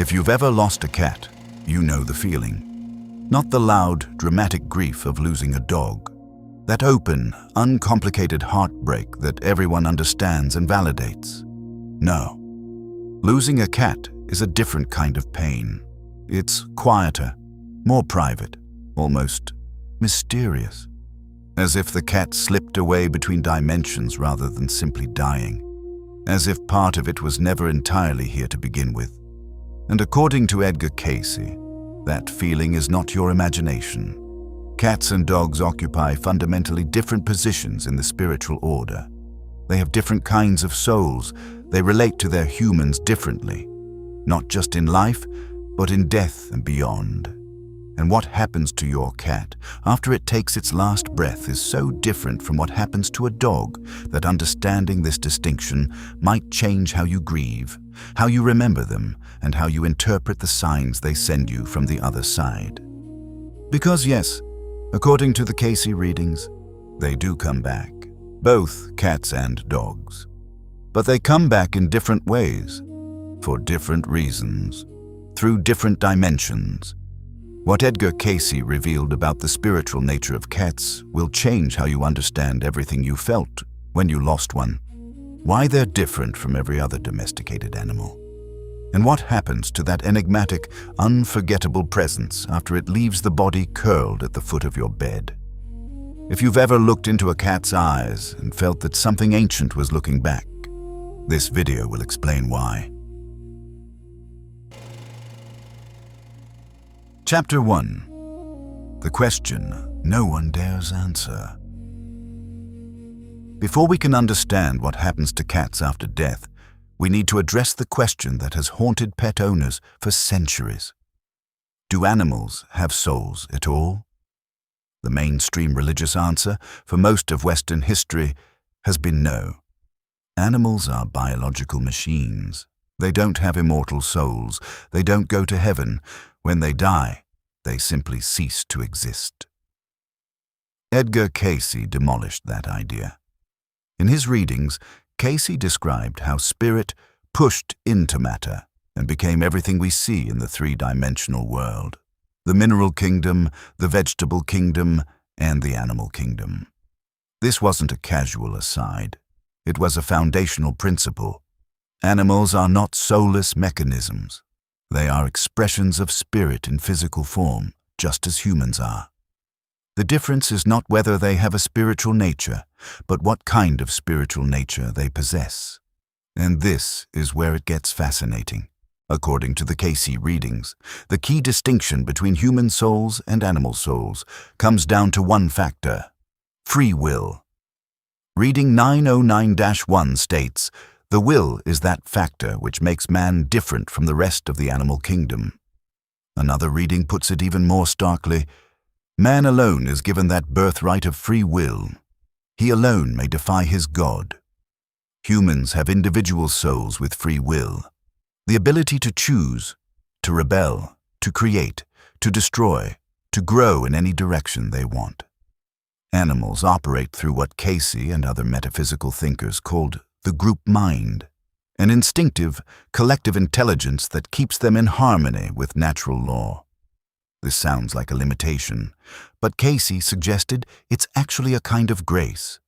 If you've ever lost a cat, you know the feeling. Not the loud, dramatic grief of losing a dog. That open, uncomplicated heartbreak that everyone understands and validates. No. Losing a cat is a different kind of pain. It's quieter, more private, almost mysterious. As if the cat slipped away between dimensions rather than simply dying. As if part of it was never entirely here to begin with. And according to Edgar Cayce, that feeling is not your imagination. Cats and dogs occupy fundamentally different positions in the spiritual order. They have different kinds of souls. They relate to their humans differently, not just in life, but in death and beyond. And what happens to your cat after it takes its last breath is so different from what happens to a dog that understanding this distinction might change how you grieve, how you remember them, and how you interpret the signs they send you from the other side. Because yes, according to the Cayce readings, they do come back, both cats and dogs. But they come back in different ways, for different reasons, through different dimensions. What Edgar Cayce revealed about the spiritual nature of cats will change how you understand everything you felt when you lost one, why they're different from every other domesticated animal, and what happens to that enigmatic, unforgettable presence after it leaves the body curled at the foot of your bed. If you've ever looked into a cat's eyes and felt that something ancient was looking back, this video will explain why. Chapter 1. The question no one dares answer. Before we can understand what happens to cats after death, we need to address the question that has haunted pet owners for centuries. Do animals have souls at all? The mainstream religious answer for most of Western history has been no. Animals are biological machines. They don't have immortal souls. They don't go to heaven. When they die, they simply cease to exist. Edgar Cayce demolished that idea. In his readings, Cayce described how spirit pushed into matter and became everything we see in the three-dimensional world: the mineral kingdom, the vegetable kingdom, and the animal kingdom. This wasn't a casual aside. It was a foundational principle. Animals are not soulless mechanisms. They are expressions of spirit in physical form, just as humans are. The difference is not whether they have a spiritual nature, but what kind of spiritual nature they possess. And this is where it gets fascinating. According to the Cayce readings, the key distinction between human souls and animal souls comes down to one factor: free will. Reading 909-1 states, "The will is that factor which makes man different from the rest of the animal kingdom." Another reading puts it even more starkly: "Man alone is given that birthright of free will. He alone may defy his God." Humans have individual souls with free will, the ability to choose, to rebel, to create, to destroy, to grow in any direction they want. Animals operate through what Cayce and other metaphysical thinkers called the group mind, an instinctive, collective intelligence that keeps them in harmony with natural law. This sounds like a limitation, but Cayce suggested it's actually a kind of grace.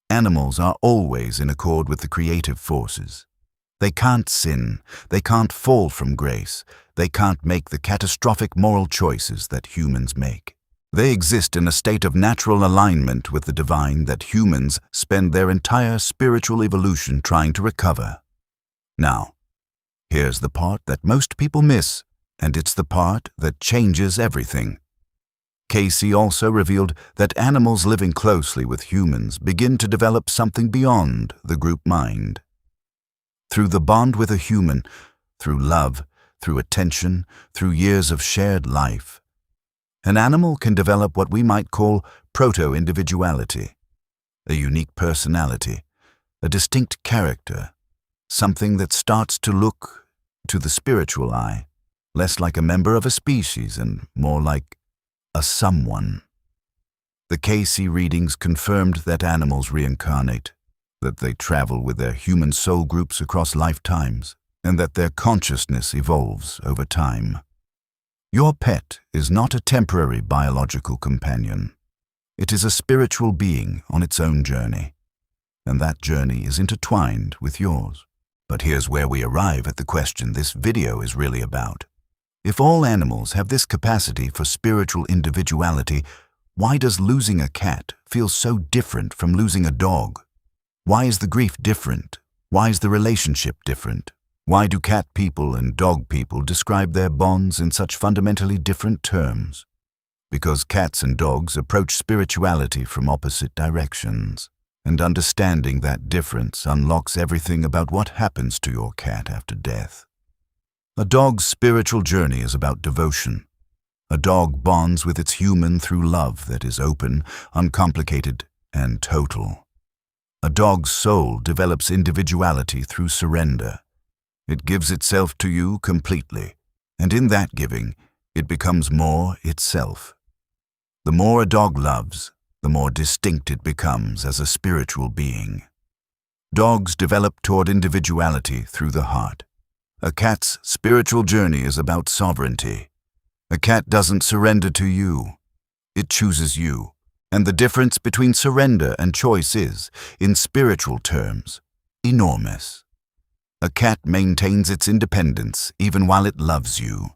Animals are always in accord with the creative forces. They can't sin, they can't fall from grace, they can't make the catastrophic moral choices that humans make. They exist in a state of natural alignment with the divine that humans spend their entire spiritual evolution trying to recover. Now, here's the part that most people miss, and it's the part that changes everything. Cayce also revealed that animals living closely with humans begin to develop something beyond the group mind. Through the bond with a human, through love, through attention, through years of shared life, an animal can develop what we might call proto-individuality, a unique personality, a distinct character, something that starts to look, to the spiritual eye, less like a member of a species and more like a someone. The Cayce readings confirmed that animals reincarnate, that they travel with their human soul groups across lifetimes, and that their consciousness evolves over time. Your pet is not a temporary biological companion. It is a spiritual being on its own journey, and that journey is intertwined with yours. But here's where we arrive at the question this video is really about. If all animals have this capacity for spiritual individuality, why does losing a cat feel so different from losing a dog? Why is the grief different? Why is the relationship different? Why do cat people and dog people describe their bonds in such fundamentally different terms? Because cats and dogs approach spirituality from opposite directions, and understanding that difference unlocks everything about what happens to your cat after death. A dog's spiritual journey is about devotion. A dog bonds with its human through love that is open, uncomplicated, and total. A dog's soul develops individuality through surrender. It gives itself to you completely, and in that giving, it becomes more itself. The more a dog loves, the more distinct it becomes as a spiritual being. Dogs develop toward individuality through the heart. A cat's spiritual journey is about sovereignty. A cat doesn't surrender to you. It chooses you. And the difference between surrender and choice is, in spiritual terms, enormous. A cat maintains its independence even while it loves you.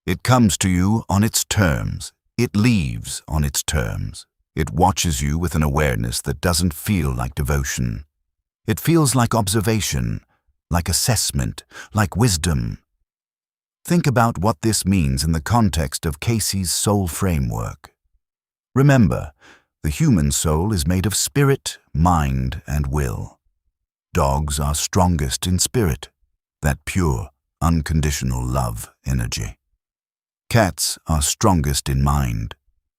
It comes to you on its terms. It leaves on its terms. It watches you with an awareness that doesn't feel like devotion. It feels like observation, like assessment, like wisdom. Think about what this means in the context of Cayce's soul framework. Remember, the human soul is made of spirit, mind, and will. Dogs are strongest in spirit, that pure, unconditional love energy. Cats are strongest in mind,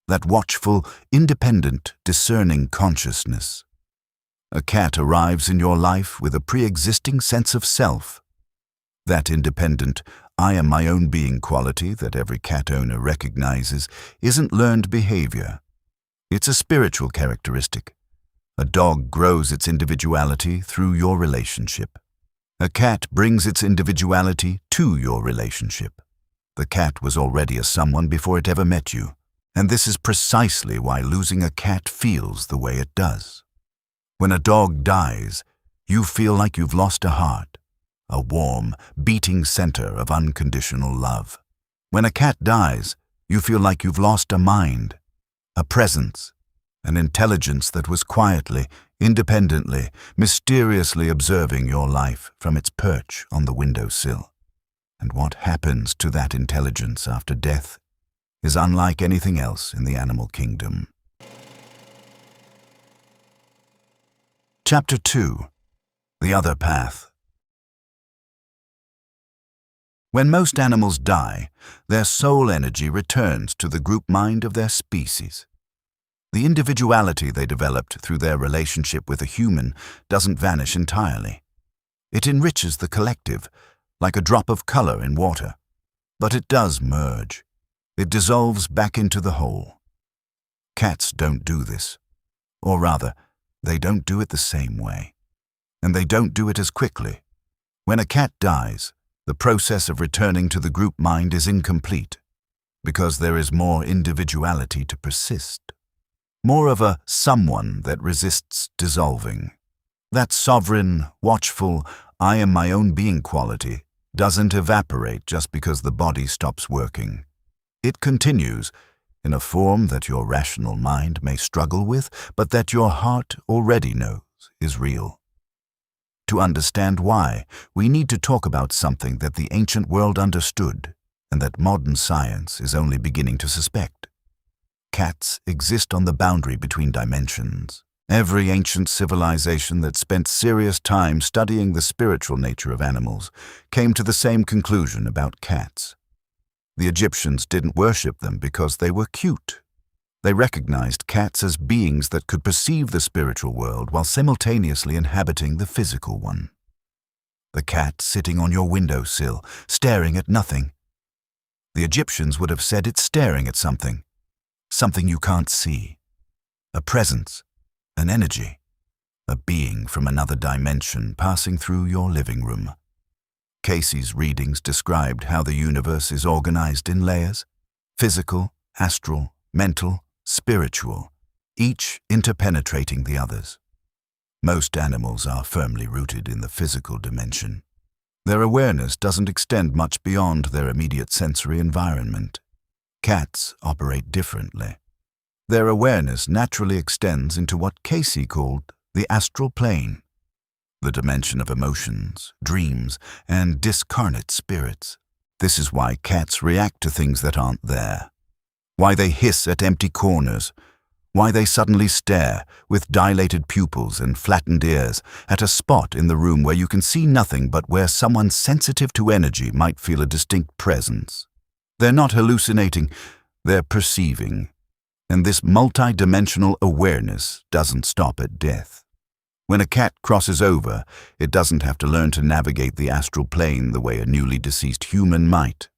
that watchful, independent, discerning consciousness. A cat arrives in your life with a pre-existing sense of self. That independent, I am my own being quality that every cat owner recognizes isn't learned behavior. It's a spiritual characteristic. A dog grows its individuality through your relationship. A cat brings its individuality to your relationship. The cat was already a someone before it ever met you, and this is precisely why losing a cat feels the way it does. When a dog dies, you feel like you've lost a heart, a warm, beating center of unconditional love. When a cat dies, you feel like you've lost a mind, a presence, an intelligence that was quietly, independently, mysteriously observing your life from its perch on the windowsill. And what happens to that intelligence after death is unlike anything else in the animal kingdom. Chapter 2. The Other Path. When most animals die, their soul energy returns to the group mind of their species. The individuality they developed through their relationship with a human doesn't vanish entirely. It enriches the collective, like a drop of color in water. But it does merge. It dissolves back into the whole. Cats don't do this. Or rather, they don't do it the same way. And they don't do it as quickly. When a cat dies, the process of returning to the group mind is incomplete, because there is more individuality to persist. More of a someone that resists dissolving. That sovereign, watchful, I am my own being quality doesn't evaporate just because the body stops working. It continues in a form that your rational mind may struggle with, but that your heart already knows is real. To understand why, we need to talk about something that the ancient world understood and that modern science is only beginning to suspect. Cats exist on the boundary between dimensions. Every ancient civilization that spent serious time studying the spiritual nature of animals came to the same conclusion about cats. The Egyptians didn't worship them because they were cute. They recognized cats as beings that could perceive the spiritual world while simultaneously inhabiting the physical one. The cat sitting on your windowsill, staring at nothing. The Egyptians would have said it's staring at something. Something you can't see. A presence, an energy, a being from another dimension passing through your living room. Cayce's readings described how the universe is organized in layers: physical, astral, mental, spiritual, each interpenetrating the others. Most animals are firmly rooted in the physical dimension. Their awareness doesn't extend much beyond their immediate sensory environment. Cats operate differently. Their awareness naturally extends into what Cayce called the astral plane, the dimension of emotions, dreams, and discarnate spirits. This is why cats react to things that aren't there, why they hiss at empty corners, why they suddenly stare, with dilated pupils and flattened ears, at a spot in the room where you can see nothing but where someone sensitive to energy might feel a distinct presence. They're not hallucinating, they're perceiving. And this multi-dimensional awareness doesn't stop at death. When a cat crosses over, it doesn't have to learn to navigate the astral plane the way a newly deceased human might.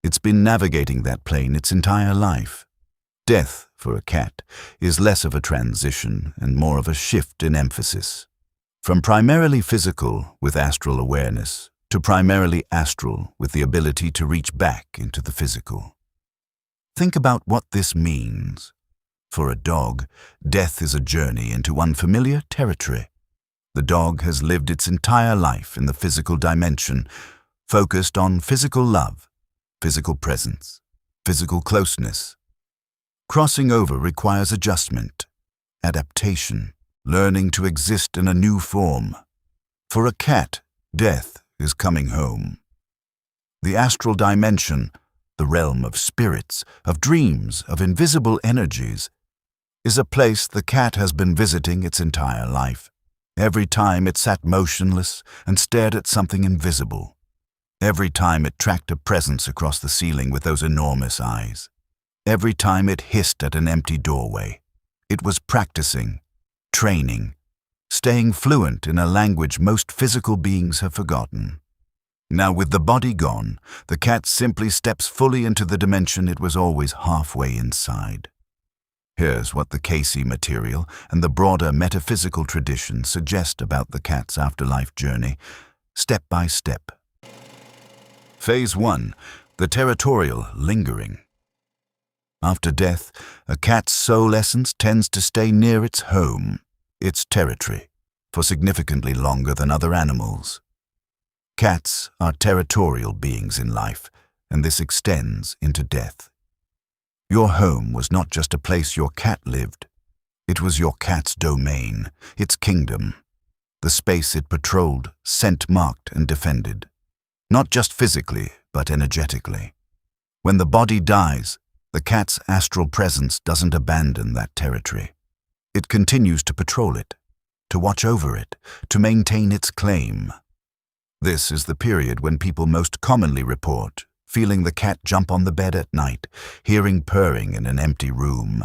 It's been navigating that plane its entire life. Death, for a cat, is less of a transition and more of a shift in emphasis. From primarily physical, with astral awareness, to primarily astral, with the ability to reach back into the physical. Think about what this means. For a dog, death is a journey into unfamiliar territory. The dog has lived its entire life in the physical dimension, focused on physical love, physical presence, physical closeness. Crossing over requires adjustment, adaptation, learning to exist in a new form. For a cat, death is coming home. The astral dimension, the realm of spirits, of dreams, of invisible energies, is a place the cat has been visiting its entire life. Every time it sat motionless and stared at something invisible. Every time it tracked a presence across the ceiling with those enormous eyes. Every time it hissed at an empty doorway. It was practicing, training, staying fluent in a language most physical beings have forgotten. Now, with the body gone, the cat simply steps fully into the dimension it was always halfway inside. Here's what the Cayce material and the broader metaphysical tradition suggest about the cat's afterlife journey, step by step. Phase 1. The territorial lingering. After death, a cat's soul essence tends to stay near its home, its territory, for significantly longer than other animals. Cats are territorial beings in life, and this extends into death. Your home was not just a place your cat lived. It was your cat's domain, its kingdom, the space it patrolled, scent-marked, and defended. Not just physically, but energetically. When the body dies, the cat's astral presence doesn't abandon that territory. It continues to patrol it, to watch over it, to maintain its claim. This is the period when people most commonly report feeling the cat jump on the bed at night, hearing purring in an empty room,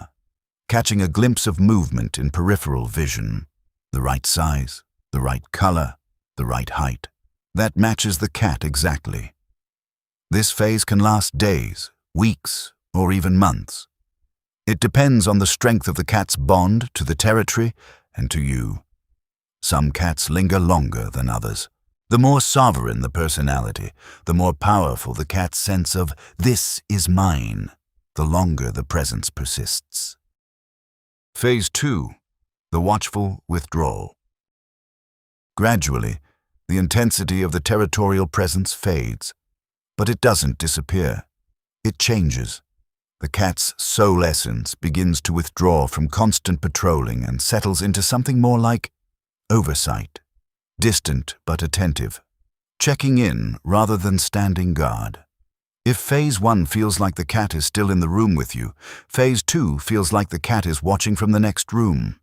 catching a glimpse of movement in peripheral vision, the right size, the right color, the right height. That matches the cat exactly. This phase can last days, weeks, or even months. It depends on the strength of the cat's bond to the territory and to you. Some cats linger longer than others. The more sovereign the personality, the more powerful the cat's sense of "this is mine," the longer the presence persists. Phase 2. The watchful withdrawal. Gradually, the intensity of the territorial presence fades, but it doesn't disappear. It changes. The cat's soul essence begins to withdraw from constant patrolling and settles into something more like oversight. Distant but attentive, checking in rather than standing guard. If Phase 1 feels like the cat is still in the room with you, Phase 2 feels like the cat is watching from the next room.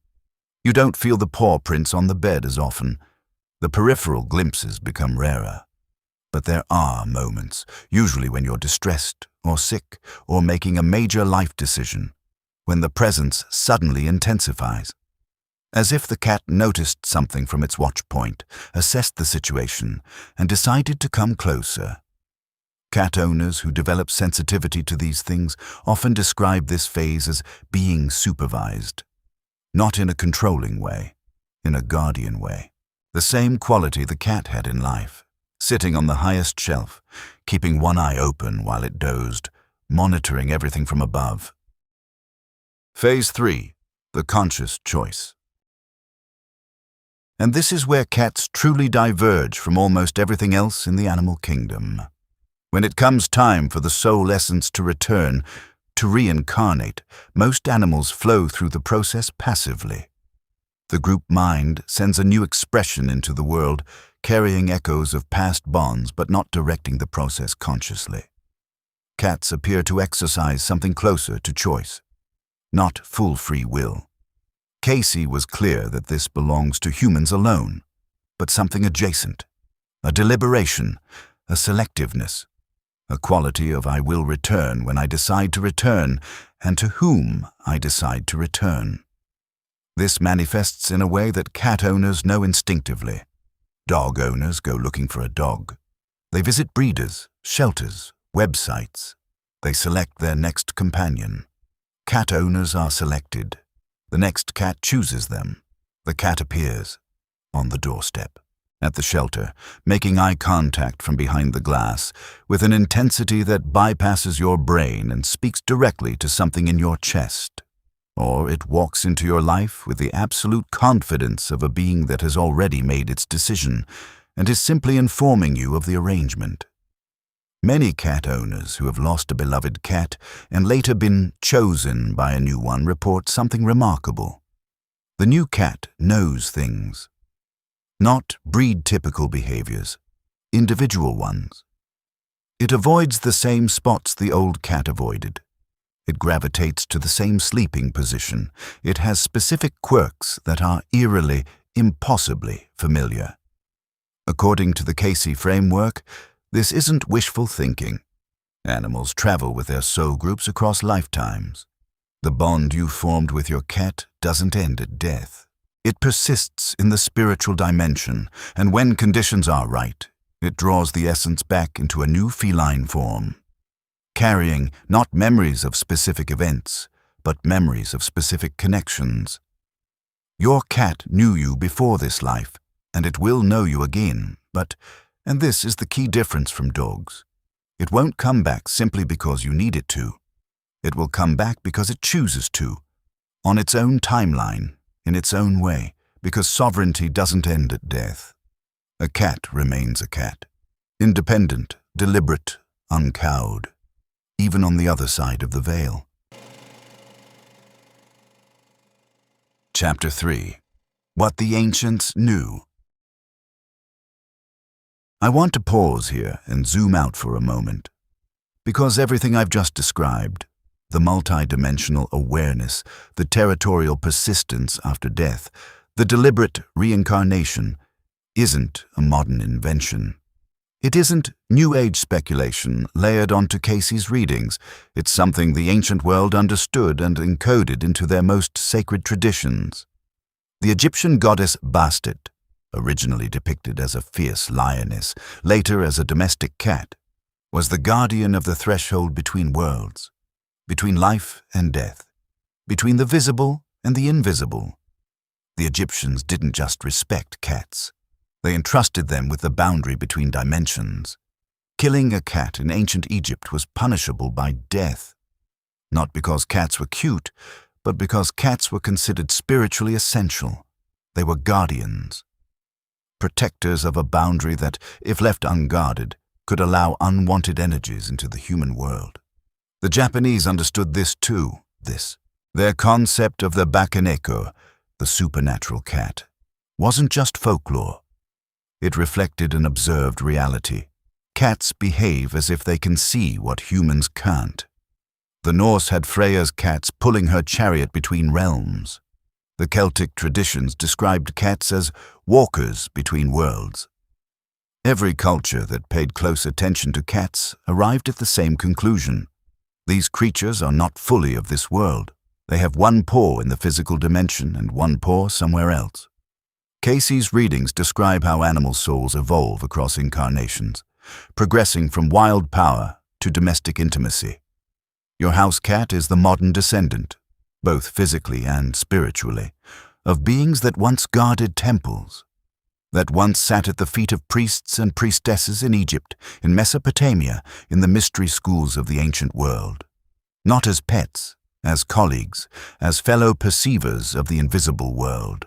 You don't feel the paw prints on the bed as often. The peripheral glimpses become rarer. But there are moments, usually when you're distressed or sick or making a major life decision, when the presence suddenly intensifies. As if the cat noticed something from its watch point, assessed the situation, and decided to come closer. Cat owners who develop sensitivity to these things often describe this phase as being supervised. Not in a controlling way, in a guardian way. The same quality the cat had in life, sitting on the highest shelf, keeping one eye open while it dozed, monitoring everything from above. Phase 3. The conscious choice. And this is where cats truly diverge from almost everything else in the animal kingdom. When it comes time for the soul essence to return, to reincarnate, most animals flow through the process passively. The group mind sends a new expression into the world, carrying echoes of past bonds but not directing the process consciously. Cats appear to exercise something closer to choice, not full free will. Cayce was clear that this belongs to humans alone, but something adjacent, a deliberation, a selectiveness, a quality of I will return when I decide to return, and to whom I decide to return. This manifests in a way that cat owners know instinctively. Dog owners go looking for a dog. They visit breeders, shelters, websites. They select their next companion. Cat owners are selected. The next cat chooses them. The cat appears on the doorstep, at the shelter, making eye contact from behind the glass, with an intensity that bypasses your brain and speaks directly to something in your chest. Or it walks into your life with the absolute confidence of a being that has already made its decision and is simply informing you of the arrangement. Many cat owners who have lost a beloved cat and later been chosen by a new one report something remarkable. The new cat knows things. Not breed-typical behaviors, individual ones. It avoids the same spots the old cat avoided. It gravitates to the same sleeping position. It has specific quirks that are eerily, impossibly familiar. According to the Cayce framework, this isn't wishful thinking. Animals travel with their soul groups across lifetimes. The bond you formed with your cat doesn't end at death. It persists in the spiritual dimension, and when conditions are right, it draws the essence back into a new feline form, carrying not memories of specific events, but memories of specific connections. Your cat knew you before this life, and it will know you again, but, and this is the key difference from dogs, it won't come back simply because you need it to. It will come back because it chooses to, on its own timeline, in its own way, because sovereignty doesn't end at death. A cat remains a cat, independent, deliberate, uncowed, even on the other side of the veil. Chapter 3. What the Ancients Knew. I want to pause here and zoom out for a moment, because everything I've just described, the multidimensional awareness, the territorial persistence after death, the deliberate reincarnation, isn't a modern invention. It isn't New Age speculation layered onto Cayce's readings. It's something the ancient world understood and encoded into their most sacred traditions. The Egyptian goddess Bastet, originally depicted as a fierce lioness, later as a domestic cat, was the guardian of the threshold between worlds, between life and death, between the visible and the invisible. The Egyptians didn't just respect cats. They entrusted them with the boundary between dimensions. Killing a cat in ancient Egypt was punishable by death, not because cats were cute, but because cats were considered spiritually essential. They were guardians, protectors of a boundary that, if left unguarded, could allow unwanted energies into the human world. The Japanese understood this too, Their concept of the bakaneko, the supernatural cat, wasn't just folklore. It reflected an observed reality. Cats behave as if they can see what humans can't. The Norse had Freya's cats pulling her chariot between realms. The Celtic traditions described cats as walkers between worlds. Every culture that paid close attention to cats arrived at the same conclusion. These creatures are not fully of this world. They have one paw in the physical dimension and one paw somewhere else. Cayce's readings describe how animal souls evolve across incarnations, progressing from wild power to domestic intimacy. Your house cat is the modern descendant, both physically and spiritually, of beings that once guarded temples. that once sat at the feet of priests and priestesses in Egypt, in Mesopotamia, in the mystery schools of the ancient world. Not as pets, as colleagues, as fellow perceivers of the invisible world.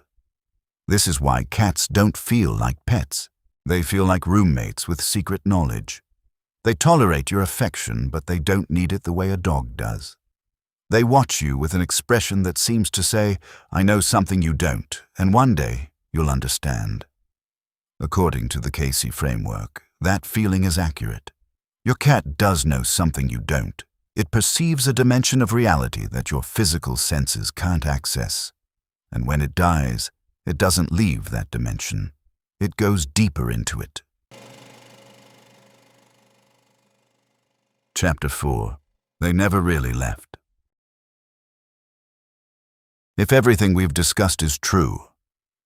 This is why cats don't feel like pets. They feel like roommates with secret knowledge. They tolerate your affection, but they don't need it the way a dog does. They watch you with an expression that seems to say, "I know something you don't, and one day you'll understand." According to the Cayce framework, that feeling is accurate. Your cat does know something you don't. It perceives a dimension of reality that your physical senses can't access. And when it dies, it doesn't leave that dimension. It goes deeper into it. Chapter 4. They never really left. If everything we've discussed is true,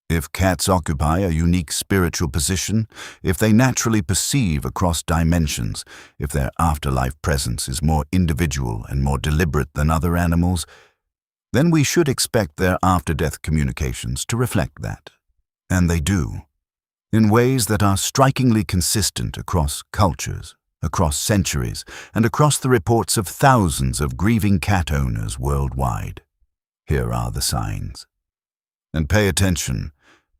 if cats occupy a unique spiritual position, if they naturally perceive across dimensions, if their afterlife presence is more individual and more deliberate than other animals, then we should expect their after-death communications to reflect that. And they do, in ways that are strikingly consistent across cultures, across centuries, and across the reports of thousands of grieving cat owners worldwide. Here are the signs. And pay attention,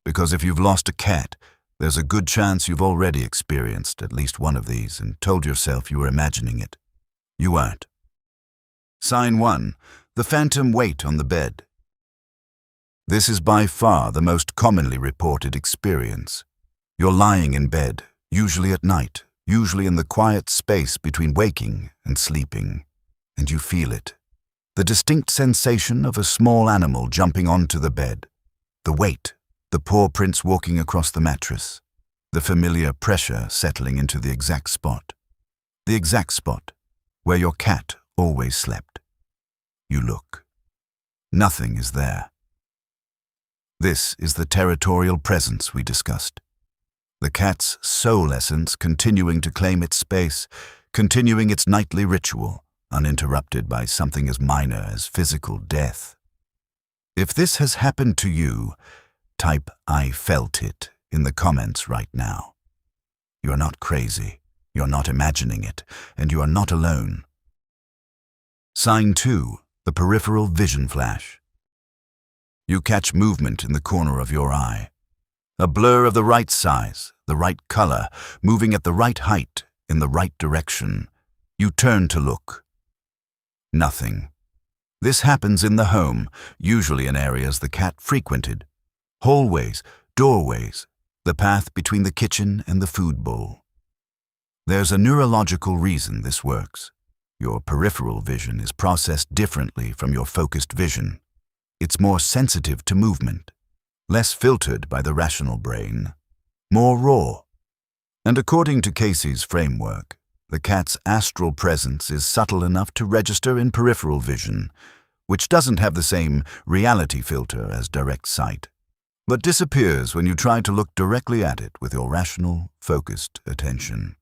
because if you've lost a cat, there's a good chance you've already experienced at least one of these and told yourself you were imagining it. You aren't. Sign 1. The phantom weight on the bed. This is by far the most commonly reported experience. You're lying in bed, usually at night, usually in the quiet space between waking and sleeping, and you feel it. The distinct sensation of a small animal jumping onto the bed. The weight, the paw prints walking across the mattress. The familiar pressure settling into the exact spot. The exact spot where your cat always slept. You look. Nothing is there. This is the territorial presence we discussed. The cat's soul essence continuing to claim its space, continuing its nightly ritual, uninterrupted by something as minor as physical death. If this has happened to you, type "I felt it" in the comments right now. You're not crazy, you're not imagining it, and you are not alone. Sign 2. The peripheral vision flash. You catch movement in the corner of your eye. A blur of the right size, the right color, moving at the right height, in the right direction. You turn to look. Nothing. This happens in the home, usually in areas the cat frequented. Hallways, doorways, the path between the kitchen and the food bowl. There's a neurological reason this works. Your peripheral vision is processed differently from your focused vision. It's more sensitive to movement, less filtered by the rational brain, more raw. And according to Cayce's framework, the cat's astral presence is subtle enough to register in peripheral vision, which doesn't have the same reality filter as direct sight, but disappears when you try to look directly at it with your rational, focused attention.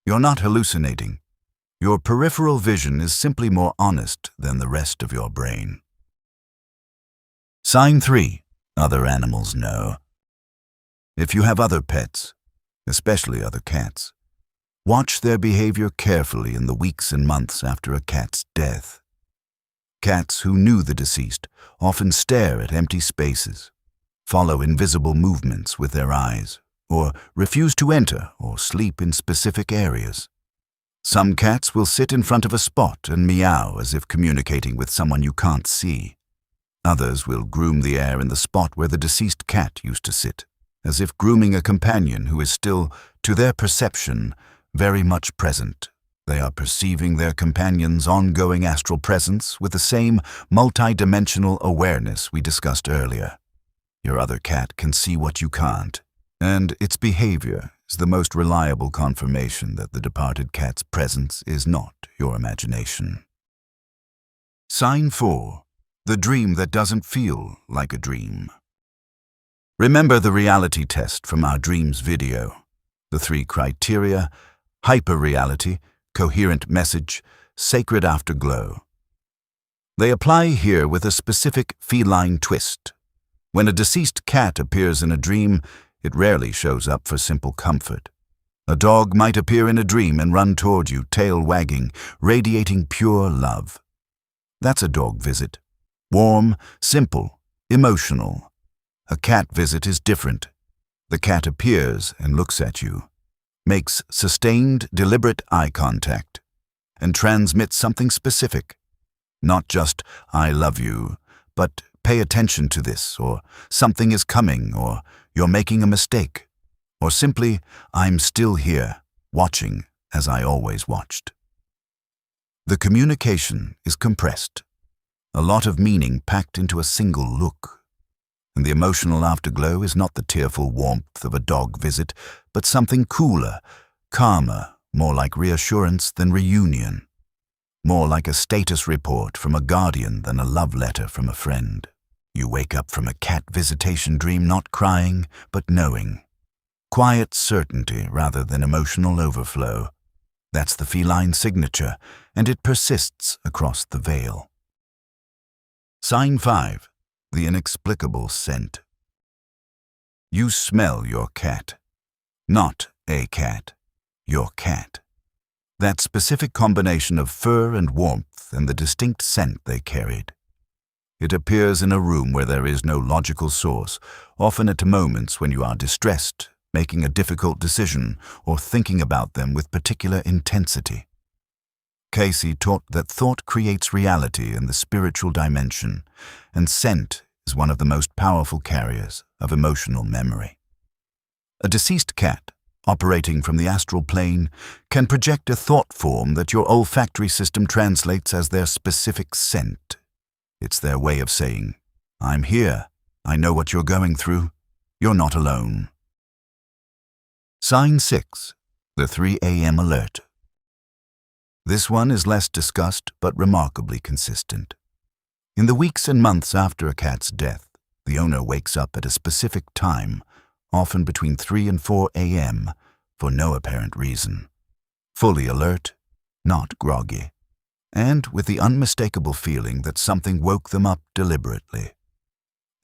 You're not hallucinating. Your peripheral vision is simply more honest than the rest of your brain. Sign 3. Other animals know. If you have other pets, especially other cats, watch their behavior carefully in the weeks and months after a cat's death. Cats who knew the deceased often stare at empty spaces, follow invisible movements with their eyes, or refuse to enter or sleep in specific areas. Some cats will sit in front of a spot and meow as if communicating with someone you can't see. Others will groom the air in the spot where the deceased cat used to sit, as if grooming a companion who is still, to their perception, very much present. They are perceiving their companion's ongoing astral presence with the same multi-dimensional awareness we discussed earlier. Your other cat can see what you can't, and its behavior is the most reliable confirmation that the departed cat's presence is not your imagination. Sign 4. The dream that doesn't feel like a dream. Remember the reality test from our dreams video. The 3 criteria: hyper-reality, coherent message, sacred afterglow. They apply here with a specific feline twist. When a deceased cat appears in a dream, It rarely shows up for simple comfort. A dog might appear in a dream and run toward you, tail wagging, radiating pure love. That's a dog visit. Warm, simple, emotional. A cat visit is different. The cat appears and looks at you, makes sustained, deliberate eye contact, and transmits something specific. Not just, "I love you," but "pay attention to this," or "something is coming," or "you're making a mistake," or simply, "I'm still here, watching as I always watched." The communication is compressed, a lot of meaning packed into a single look. And the emotional afterglow is not the tearful warmth of a dog visit, but something cooler, calmer, more like reassurance than reunion. More like a status report from a guardian than a love letter from a friend. You wake up from a cat visitation dream not crying, but knowing. Quiet certainty rather than emotional overflow. That's the feline signature, and it persists across the veil. Sign 5. The inexplicable scent. You smell your cat. Not a cat. Your cat. That specific combination of fur and warmth and the distinct scent they carried. It appears in a room where there is no logical source, often at moments when you are distressed, making a difficult decision, or thinking about them with particular intensity. Cayce taught that thought creates reality in the spiritual dimension, and scent is one of the most powerful carriers of emotional memory. A deceased cat, operating from the astral plane, can project a thought form that your olfactory system translates as their specific scent. It's their way of saying, "I'm here, I know what you're going through, you're not alone." Sign 6. The 3 a.m. alert. This one is less discussed but remarkably consistent. In the weeks and months after a cat's death, the owner wakes up at a specific time, often between 3 and 4 a.m., for no apparent reason. Fully alert, not groggy, and with the unmistakable feeling that something woke them up deliberately.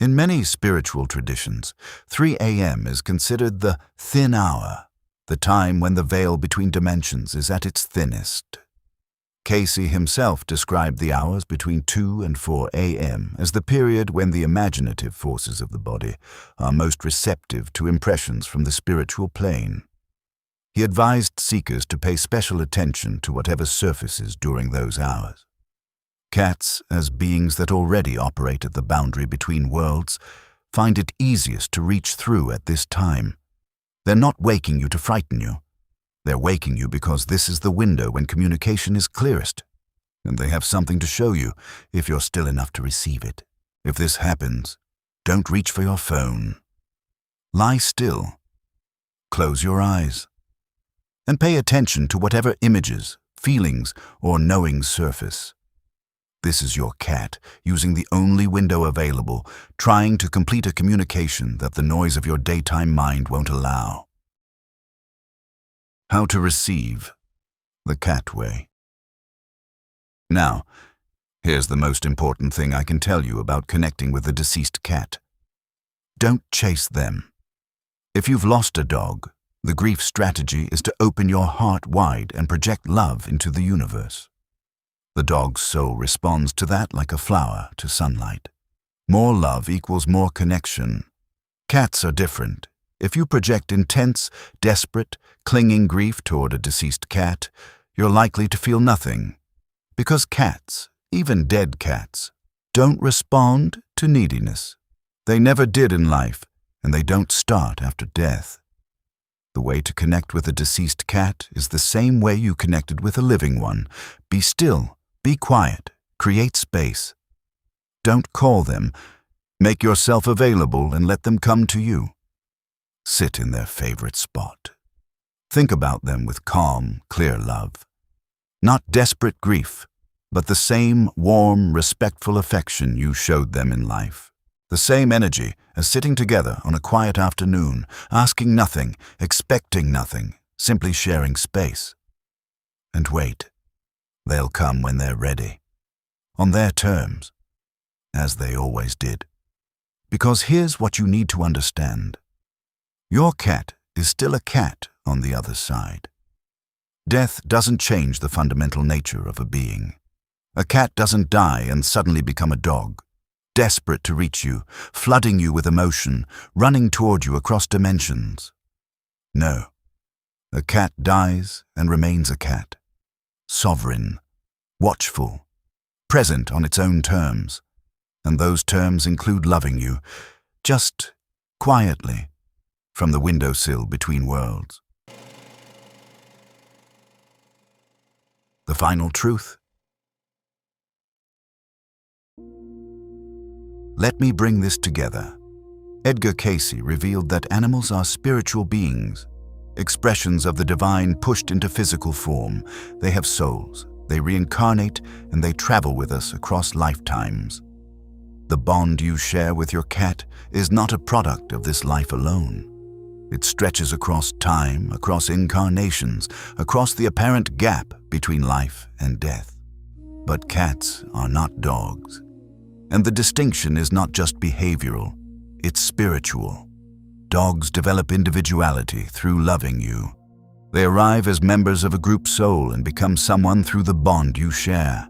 In many spiritual traditions, 3 a.m. is considered the thin hour, the time when the veil between dimensions is at its thinnest. Cayce himself described the hours between 2 and 4 a.m. as the period when the imaginative forces of the body are most receptive to impressions from the spiritual plane. He advised seekers to pay special attention to whatever surfaces during those hours. Cats, as beings that already operate at the boundary between worlds, find it easiest to reach through at this time. They're not waking you to frighten you. They're waking you because this is the window when communication is clearest, and they have something to show you if you're still enough to receive it. If this happens, don't reach for your phone. Lie still. Close your eyes. And pay attention to whatever images, feelings, or knowing surface. This is your cat, using the only window available, trying to complete a communication that the noise of your daytime mind won't allow. How to receive the cat way. Now, here's the most important thing I can tell you about connecting with the deceased cat. Don't chase them. If you've lost a dog, the grief strategy is to open your heart wide and project love into the universe. The dog's soul responds to that like a flower to sunlight. More love equals more connection. Cats are different. If you project intense, desperate, clinging grief toward a deceased cat, you're likely to feel nothing. Because cats, even dead cats, don't respond to neediness. They never did in life, and they don't start after death. The way to connect with a deceased cat is the same way you connected with a living one. Be still, be quiet, create space. Don't call them. Make yourself available and let them come to you. Sit in their favorite spot. Think about them with calm, clear love. Not desperate grief, but the same warm, respectful affection you showed them in life. The same energy as sitting together on a quiet afternoon, asking nothing, expecting nothing, simply sharing space. And wait. They'll come when they're ready. On their terms. As they always did. Because here's what you need to understand. Your cat is still a cat on the other side. Death doesn't change the fundamental nature of a being. A cat doesn't die and suddenly become a dog, desperate to reach you, flooding you with emotion, running toward you across dimensions. No, a cat dies and remains a cat, sovereign, watchful, present on its own terms, and those terms include loving you, just quietly, from the windowsill between worlds. The final truth? Let me bring this together. Edgar Cayce revealed that animals are spiritual beings, expressions of the divine pushed into physical form. They have souls, they reincarnate, and they travel with us across lifetimes. The bond you share with your cat is not a product of this life alone. It stretches across time, across incarnations, across the apparent gap between life and death. But cats are not dogs. And the distinction is not just behavioral, it's spiritual. Dogs develop individuality through loving you. They arrive as members of a group soul and become someone through the bond you share.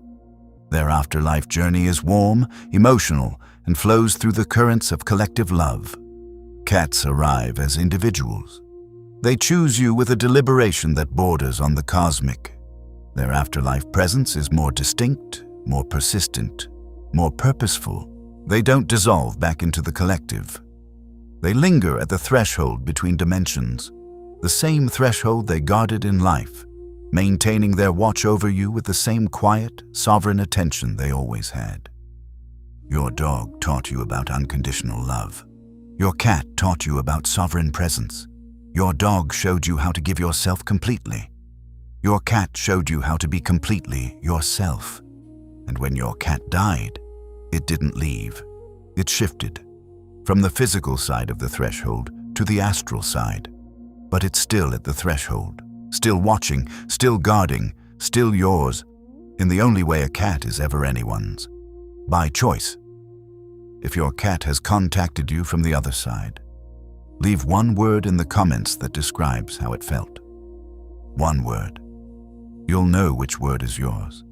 Their afterlife journey is warm, emotional, and flows through the currents of collective love. Cats arrive as individuals. They choose you with a deliberation that borders on the cosmic. Their afterlife presence is more distinct, more persistent, more purposeful. They don't dissolve back into the collective. They linger at the threshold between dimensions, the same threshold they guarded in life, maintaining their watch over you with the same quiet, sovereign attention they always had. Your dog taught you about unconditional love. Your cat taught you about sovereign presence. Your dog showed you how to give yourself completely. Your cat showed you how to be completely yourself. And when your cat died, it didn't leave. It shifted from the physical side of the threshold to the astral side. But it's still at the threshold, still watching, still guarding, still yours, in the only way a cat is ever anyone's, by choice. If your cat has contacted you from the other side, leave one word in the comments that describes how it felt. One word. You'll know which word is yours.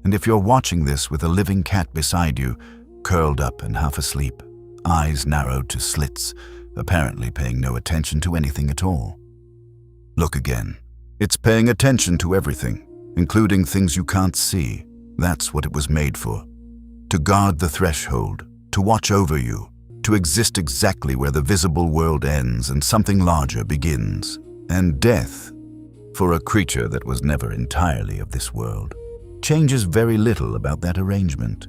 And if you're watching this with a living cat beside you, curled up and half asleep, eyes narrowed to slits, apparently paying no attention to anything at all, look again. It's paying attention to everything, including things you can't see. That's what it was made for. To guard the threshold, to watch over you, to exist exactly where the visible world ends and something larger begins. And death, for a creature that was never entirely of this world, changes very little about that arrangement.